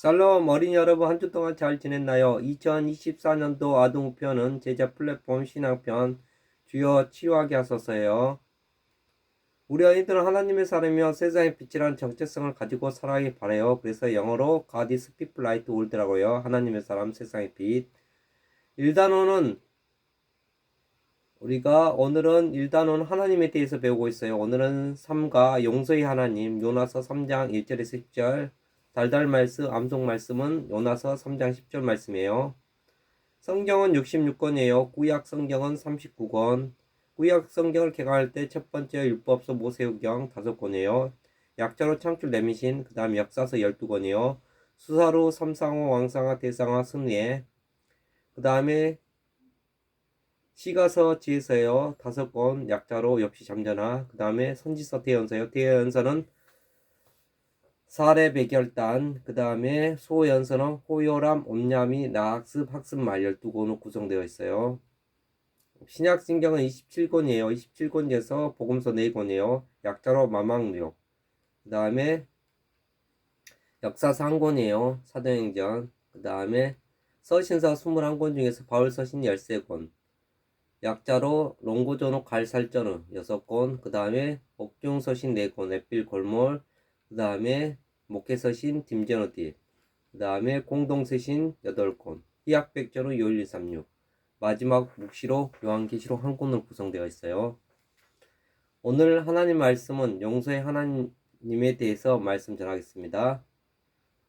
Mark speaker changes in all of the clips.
Speaker 1: 샬롬 어린이 여러분, 한 주 동안 잘 지냈나요? 2024년도 아동우편은 제자 플랫폼 신앙편 주여 치유하게 하소서예요. 우리 아이들은 하나님의 사람이며 세상의 빛이라는 정체성을 가지고 살아가길 바래요. 그래서 영어로 God is people light world라고요. 하나님의 사람, 세상의 빛. 1단원은 우리가 오늘은 1단원 하나님에 대해서 배우고 있어요. 오늘은 삶과 용서의 하나님, 요나서 3장 1절에서 10절. 달달 말씀, 암송 말씀은 요나서 3장 10절 말씀이에요. 성경은 66권이에요. 구약 성경은 39권. 구약 성경을 개관할 때 첫 번째 율법서 모세후경 5권이에요. 약자로 창출 레미신, 그 다음 역사서 12권이요. 수사로 삼상호 왕상하 대상하 승리해, 그 다음에 시가서 지혜서요 5권, 약자로 역시 잠전하, 그 다음에 선지서 대연서요. 대연서는 사례 백열단, 그 다음에 소연서는 호요람, 옴냐미, 나학습, 학습말 12권으로 구성되어 있어요. 신약신경은 27권이에요. 27권 중에서 복음서 4권이에요. 약자로 마망록, 그 다음에 역사서 1권이에요. 사도행전, 그 다음에 서신서 21권 중에서 바울서신 13권, 약자로 롱고전호 갈살전어 6권, 그 다음에 옥중서신 4권, 에필골몰, 그 다음에 목회서신 딤제노디, 그 다음에 공동서신 8권, 희약백전후 요일136, 마지막 묵시록 요한계시록 1권으로 구성되어 있어요. 오늘 하나님 말씀은 용서의 하나님에 대해서 말씀 전하겠습니다.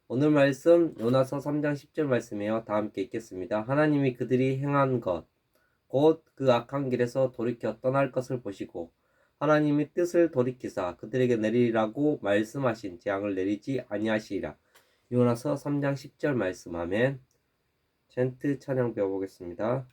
Speaker 1: 오늘 말씀 요나서 3장 10절 말씀이에요. 다 함께 읽겠습니다. 하나님이 그들이 행한 것 곧 그 악한 길에서 돌이켜 떠날 것을 보시고 하나님이 뜻을 돌이키사 그들에게 내리라고 말씀하신 재앙을 내리지 아니하시리라. 요나서 3장 10절 말씀. 아멘. 젠트 찬양 배워보겠습니다.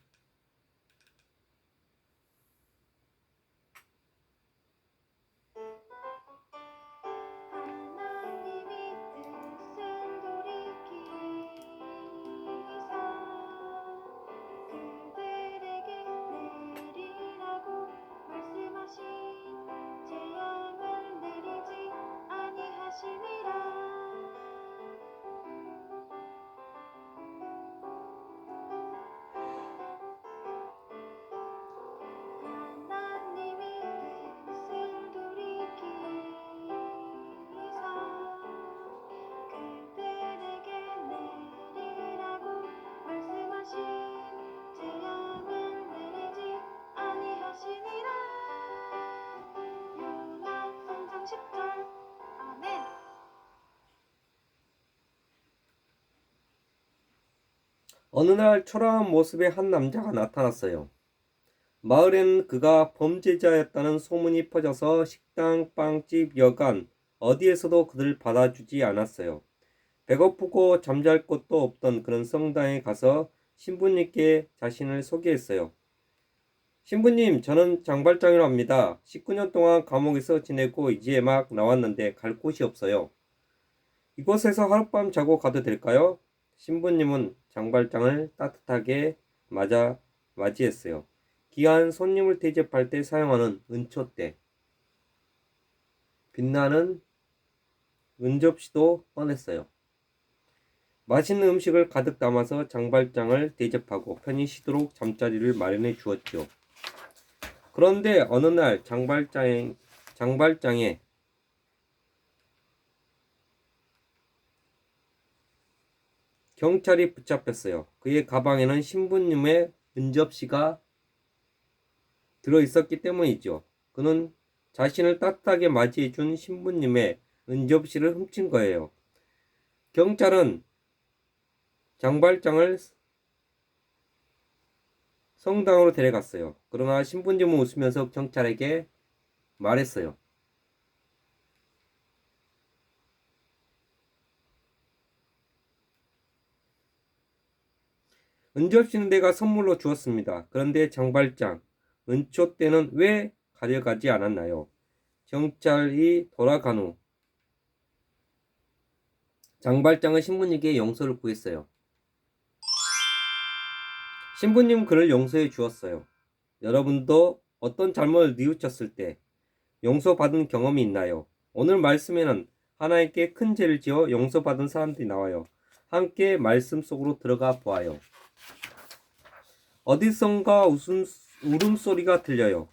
Speaker 1: 어느 날 초라한 모습의 한 남자가 나타났어요. 마을에는 그가 범죄자였다는 소문이 퍼져서 식당, 빵집, 여관 어디에서도 그를 받아주지 않았어요. 배고프고 잠잘 곳도 없던 그런 성당에 가서 신부님께 자신을 소개했어요. 신부님, 저는 장발장이라고 합니다. 19년 동안 감옥에서 지내고 이제 막 나왔는데 갈 곳이 없어요. 이곳에서 하룻밤 자고 가도 될까요? 신부님은 장발장을 따뜻하게 맞이했어요. 귀한 손님을 대접할 때 사용하는 은초대, 빛나는 은접시도 꺼냈어요. 맛있는 음식을 가득 담아서 장발장을 대접하고 편히 쉬도록 잠자리를 마련해 주었죠. 그런데 어느 날 장발장에 경찰이 붙잡혔어요. 그의 가방에는 신부님의 은접시가 들어있었기 때문이죠. 그는 자신을 따뜻하게 맞이해준 신부님의 은접시를 훔친 거예요. 경찰은 장발장을 성당으로 데려갔어요. 그러나 신부님은 웃으면서 경찰에게 말했어요. 은접시는 내가 선물로 주었습니다. 그런데 장발장, 은초대는 왜 가져가지 않았나요? 경찰이 돌아간 후 장발장은 신부님께 용서를 구했어요. 신부님은 그를 용서해 주었어요. 여러분도 어떤 잘못을 뉘우쳤을 때 용서받은 경험이 있나요? 오늘 말씀에는 하나님께 큰 죄를 지어 용서받은 사람들이 나와요. 함께 말씀 속으로 들어가 보아요. 어디선가 울음소리가 들려요.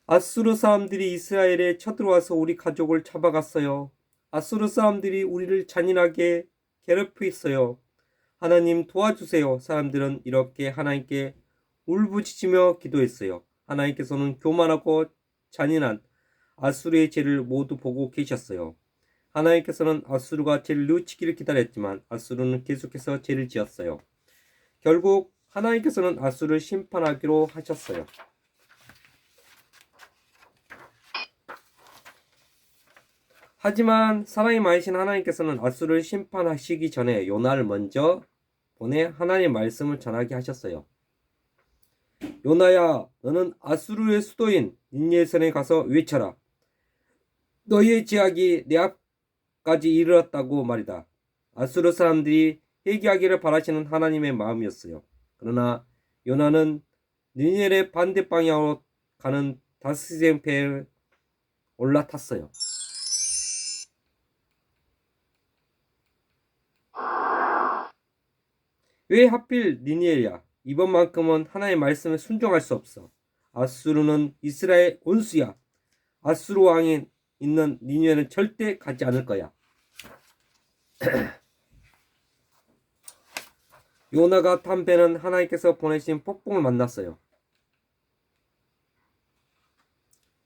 Speaker 1: 아수르 사람들이 이스라엘에 쳐들어와서 우리 가족을 잡아갔어요. 아수르 사람들이 우리를 잔인하게 괴롭히고 하나님 도와주세요. 사람들은 이렇게 하나님께 울부짖으며 기도했어요. 하나님께서는 교만하고 잔인한 아수르의 죄를 모두 보고 계셨어요. 하나님께서는 아수르가 죄를 뉘우치기를 기다렸지만 아수르는 계속해서 죄를 지었어요. 결국 하나님께서는 아수르를 심판하기로 하셨어요. 하지만 사랑이 많으신 하나님께서는 아수르를 심판하시기 전에 요나를 먼저 보내 하나님의 말씀을 전하게 하셨어요. 요나야, 너는 아수르의 수도인 닌니웨성에 가서 외쳐라. 너희의 죄악이 내 앞까지 이르렀다고 말이다. 아수르 사람들이 회개하기를 바라시는 하나님의 마음이었어요. 그러나 요나는 니느웨의 반대 방향으로 가는 다스센 배에 올라탔어요. 왜 하필 니느웨야? 이번만큼은 하나님의 말씀에 순종할 수 없어. 아수르는 이스라엘 원수야. 아수르 왕이 있는 니느웨는 절대 가지 않을 거야. 요나가 탄 배는 하나님께서 보내신 폭풍을 만났어요.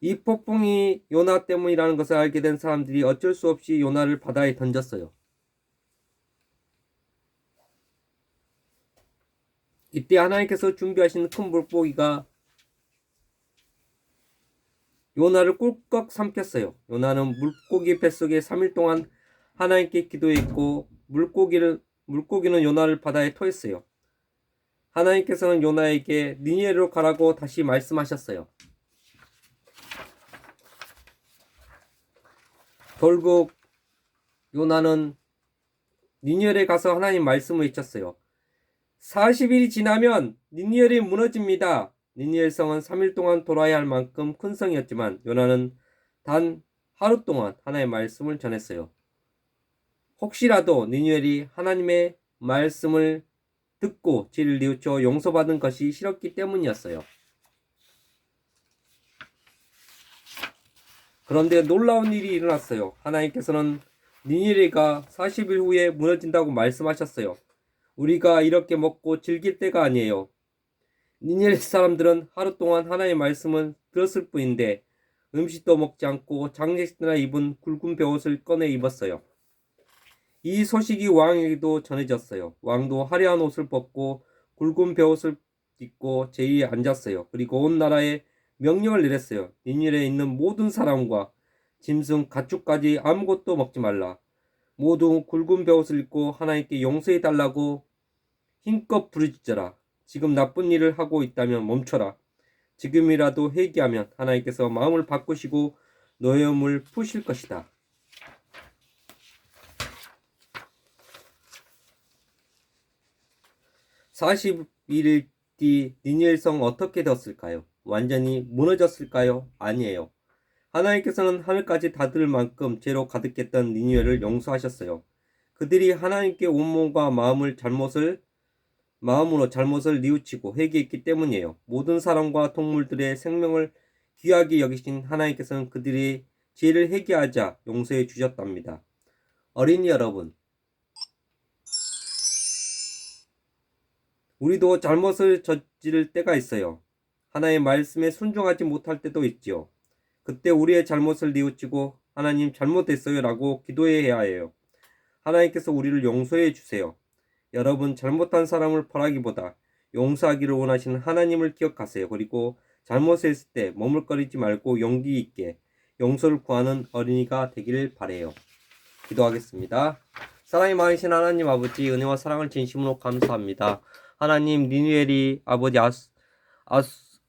Speaker 1: 이 폭풍이 요나 때문이라는 것을 알게 된 사람들이 어쩔 수 없이 요나를 바다에 던졌어요. 이때 하나님께서 준비하신 큰 물고기가 요나를 꿀꺽 삼켰어요. 요나는 물고기 뱃속에 3일 동안 하나님께 기도했고 물고기는 요나를 바다에 토했어요. 하나님께서는 요나에게 니느웨로 가라고 다시 말씀하셨어요. 결국 요나는 니느웨에 가서 하나님 말씀을 외쳤어요. 40일이 지나면 니느웨이 무너집니다. 니느웨 성은 3일 동안 돌아야 할 만큼 큰 성이었지만 요나는 단 하루 동안 하나님의 말씀을 전했어요. 혹시라도 니느웨이 하나님의 말씀을 듣고 죄를 뉘우쳐 용서받은 것이 싫었기 때문이었어요. 그런데 놀라운 일이 일어났어요. 하나님께서는 니느웨가 40일 후에 무너진다고 말씀하셨어요. 우리가 이렇게 먹고 즐길 때가 아니에요. 니느웨 사람들은 하루 동안 하나님의 말씀을 들었을 뿐인데 음식도 먹지 않고 장례식이나 입은 굵은 베옷을 꺼내 입었어요. 이 소식이 왕에게도 전해졌어요. 왕도 화려한 옷을 벗고 굵은 베옷을 입고 제위에 앉았어요. 그리고 온 나라에 명령을 내렸어요. 니느웨에 있는 모든 사람과 짐승, 가축까지 아무것도 먹지 말라. 모두 굵은 베옷을 입고 하나님께 용서해 달라고 힘껏 부르짖어라. 지금 나쁜 일을 하고 있다면 멈춰라. 지금이라도 회개하면 하나님께서 마음을 바꾸시고 너의 염을 푸실 것이다. (40일) 뒤 니느웨 성 어떻게 되었을까요? 완전히 무너졌을까요? 아니에요. 하나님께서는 하늘까지 닿을 만큼 죄로 가득했던 니느웨를 용서하셨어요. 그들이 하나님께 온몸과 마음으로 잘못을 뉘우치고 회개했기 때문이에요. 모든 사람과 동물들의 생명을 귀하게 여기신 하나님께서는 그들이 죄를 회개하자 용서해 주셨답니다. 어린이 여러분, 우리도 잘못을 저지를 때가 있어요. 하나님의 말씀에 순종하지 못할 때도 있지요. 그때 우리의 잘못을 뉘우치고 하나님 잘못했어요 라고 기도해야 해요. 하나님께서 우리를 용서해 주세요. 여러분, 잘못한 사람을 벌하기보다 용서하기를 원하시는 하나님을 기억하세요. 그리고 잘못했을 때 머물거리지 말고 용기 있게 용서를 구하는 어린이가 되기를 바래요. 기도하겠습니다. 사랑이 많으신 하나님 아버지, 은혜와 사랑을 진심으로 감사합니다. 하나님, 니느웨이 아버지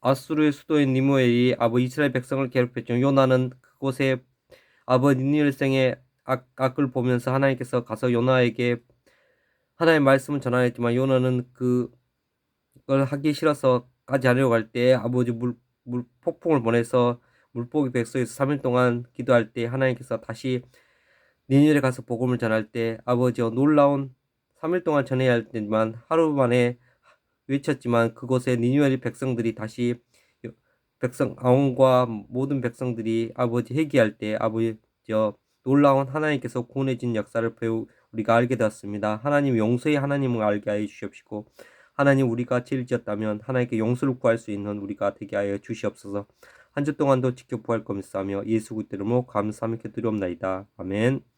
Speaker 1: 아수르의 수도인 니느웨이 아버지 이스라엘 백성을 괴롭혔죠. 요나는 그곳에 아버지 니느웨 성의 악을 보면서 하나님께서 가서 요나에게 하나님의 말씀을 전하였지만 요나는 그걸 하기 싫어서 가지 않으려고 할 때 아버지 폭풍을 보내서 물고기 뱃속에서 3일 동안 기도할 때 하나님께서 다시 니느웨에 가서 복음을 전할 때 아버지여 놀라운 3일 동안 전해야 할 때만 하루 만에 외쳤지만 그곳에 니느웨 백성들이 다시 백성 아온과 모든 백성들이 아버지 회개할 때 아버지여 놀라운 하나님께서 구원해 준 역사를 우리가 알게 되었습니다. 하나님 용서의 하나님을 알게 하여 주시옵시고 하나님 우리가 죄를 지었다면 하나님께 용서를 구할 수 있는 우리가 되게 하여 주시옵소서. 한 주 동안도 지켜 부활 검사하며 예수 그리스도 이름으로 감사하며 기도드리옵나이다. 아멘.